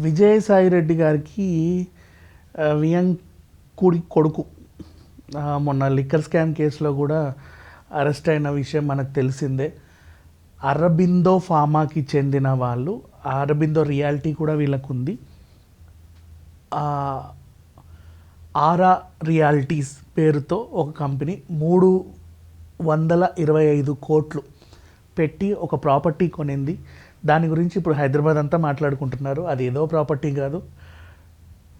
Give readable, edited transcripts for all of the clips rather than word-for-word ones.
విజయసాయి రెడ్డి గారికి వియంకుడి కొడుకు మొన్న లిక్కర్ స్కామ్ కేసులో కూడా అరెస్ట్ అయిన విషయం మనకు తెలిసిందే. అరబిందో ఫార్మాకి చెందిన వాళ్ళు, అరబిందో రియాలిటీ కూడా వీళ్ళకు ఉంది. ఆరా రియాలిటీస్ పేరుతో ఒక కంపెనీ 325 కోట్లు పెట్టి ఒక ప్రాపర్టీ కొనింది. దాని గురించి ఇప్పుడు హైదరాబాద్ అంతా మాట్లాడుకుంటున్నారు. అది ఏదో ప్రాపర్టీ కాదు,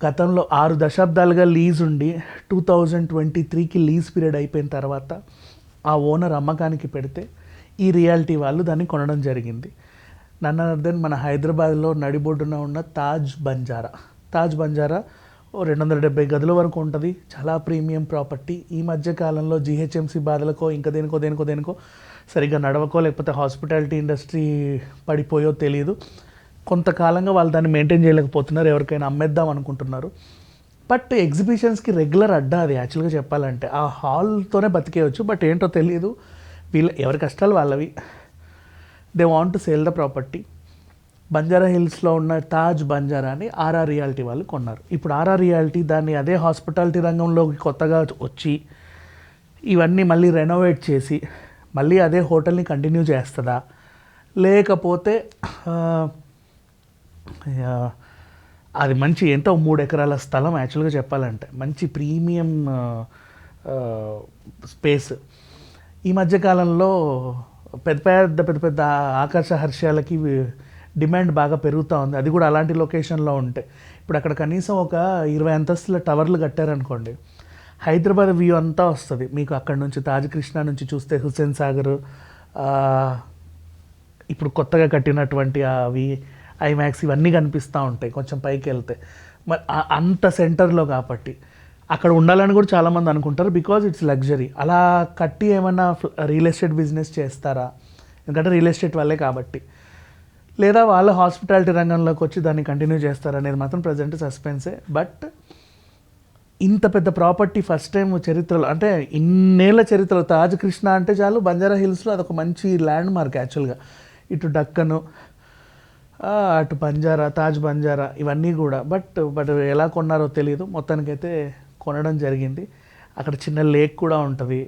గతంలో 6 దశాబ్దాలుగా లీజ్ ఉండి 2023కి లీజ్ పీరియడ్ అయిపోయిన తర్వాత ఆ ఓనర్ అమ్మకానికి పెడితే ఈ రియాలిటీ వాళ్ళు దాన్ని కొనడం జరిగింది. నన్ను అర్థం మన హైదరాబాద్లో నడిబొడ్డున ఉన్న తాజ్ బంజారా 270 గదుల వరకు ఉంటుంది. చాలా ప్రీమియం ప్రాపర్టీ. ఈ మధ్య కాలంలో జిహెచ్ఎంసీ బాధలకో ఇంకా దేనికో సరిగ్గా నడవకో లేకపోతే హాస్పిటాలిటీ ఇండస్ట్రీ పడిపోయో తెలియదు, కొంతకాలంగా వాళ్ళు దాన్ని మెయింటైన్ చేయలేకపోతున్నారు. ఎవరికైనా అమ్మేద్దాం అనుకుంటున్నారు. బట్ ఎగ్జిబిషన్స్కి రెగ్యులర్ అడ్డా అది. యాక్చువల్గా చెప్పాలంటే ఆ హాల్తోనే బతికేయచ్చు. బట్ ఏంటో తెలియదు, ఎవరి కష్టాలు వాళ్ళవి. They want to sale the property. Banjara హిల్స్లో ఉన్న తాజ్ బంజారాని ఆర్ఆర్ రియాలిటీ వాళ్ళు కొన్నారు. ఇప్పుడు ఆర్ఆర్ రియాలిటీ దాన్ని అదే హాస్పిటాలిటీ రంగంలోకి కొత్తగా వచ్చి ఇవన్నీ మళ్ళీ రెనోవేట్ చేసి మళ్ళీ అదే హోటల్ని కంటిన్యూ చేస్తుందా, లేకపోతే అది మంచి ఎంతో 3 ఎకరాల స్థలం యాక్చువల్గా చెప్పాలంటే మంచి ప్రీమియం స్పేస్. ఈ మధ్యకాలంలో పెద్ద ఆకర్ష హర్షాలకి డిమాండ్ బాగా పెరుగుతూ ఉంది. అది కూడా అలాంటి లొకేషన్లో ఉంటే ఇప్పుడు అక్కడ కనీసం ఒక 20 అంతస్తుల టవర్లు కట్టారనుకోండి, హైదరాబాద్ వ్యూ అంతా వస్తుంది మీకు. అక్కడ నుంచి తాజ్ కృష్ణ నుంచి చూస్తే హుస్సేన్ సాగర్, ఇప్పుడు కొత్తగా కట్టినటువంటి అవి ఐమాక్స్ ఇవన్నీ కనిపిస్తూ ఉంటాయి కొంచెం పైకి వెళ్తే. మరి అంత సెంటర్లో కాబట్టి అక్కడ ఉండాలని కూడా చాలామంది అనుకుంటారు, బికాజ్ ఇట్స్ లగ్జరీ. అలా కట్టి ఏమన్నా రియల్ ఎస్టేట్ బిజినెస్ చేస్తారా, ఎందుకంటే రియల్ ఎస్టేట్ వాళ్ళే కాబట్టి, లేదా వాళ్ళ హాస్పిటాలిటీ రంగంలోకి వచ్చి దాన్ని కంటిన్యూ చేస్తారనేది మాత్రం ప్రజెంట్ సస్పెన్సే. బట్ ఇంత పెద్ద ప్రాపర్టీ ఫస్ట్ టైం చరిత్రలో, అంటే ఇన్నేళ్ల చరిత్రలో తాజ్ కృష్ణ అంటే చాలు బంజారా హిల్స్లో అదొక మంచి ల్యాండ్ మార్క్ యాక్చువల్గా. ఇటు డక్కను, అటు తాజ్ బంజారా ఇవన్నీ కూడా. బట్ ఎలా కొన్నారో తెలియదు, మొత్తానికైతే కొనడం జరిగింది. అక్కడ చిన్న లేక్ కూడా ఉంటుంది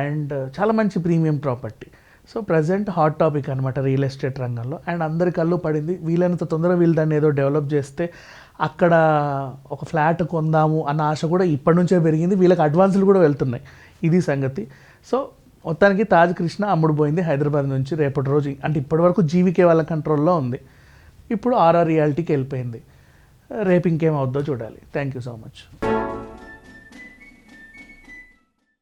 అండ్ చాలా మంచి premium property. So present hot topic అనమాట రియల్ ఎస్టేట్ రంగంలో. అండ్ అందరి కళ్ళు పడింది, వీలైనంత తొందరగా వీళ్ళు దాన్ని ఏదో డెవలప్ చేస్తే అక్కడ ఒక ఫ్లాట్ కొందాము అన్న ఆశ కూడా ఇప్పటి నుంచే పెరిగింది. వీళ్ళకి అడ్వాన్సులు కూడా వెళ్తున్నాయి. ఇది సంగతి. సో మొత్తానికి తాజ్ కృష్ణ అమ్ముడుపోయింది హైదరాబాద్ నుంచి. రేపటి రోజు అంటే ఇప్పటివరకు జీవికే వాళ్ళ కంట్రోల్లో ఉంది, ఇప్పుడు ఆర్ఆర్ రియాలిటీకి వెళ్ళిపోయింది. రేపు ఇంకేమవుద్దో చూడాలి. Thank you so much.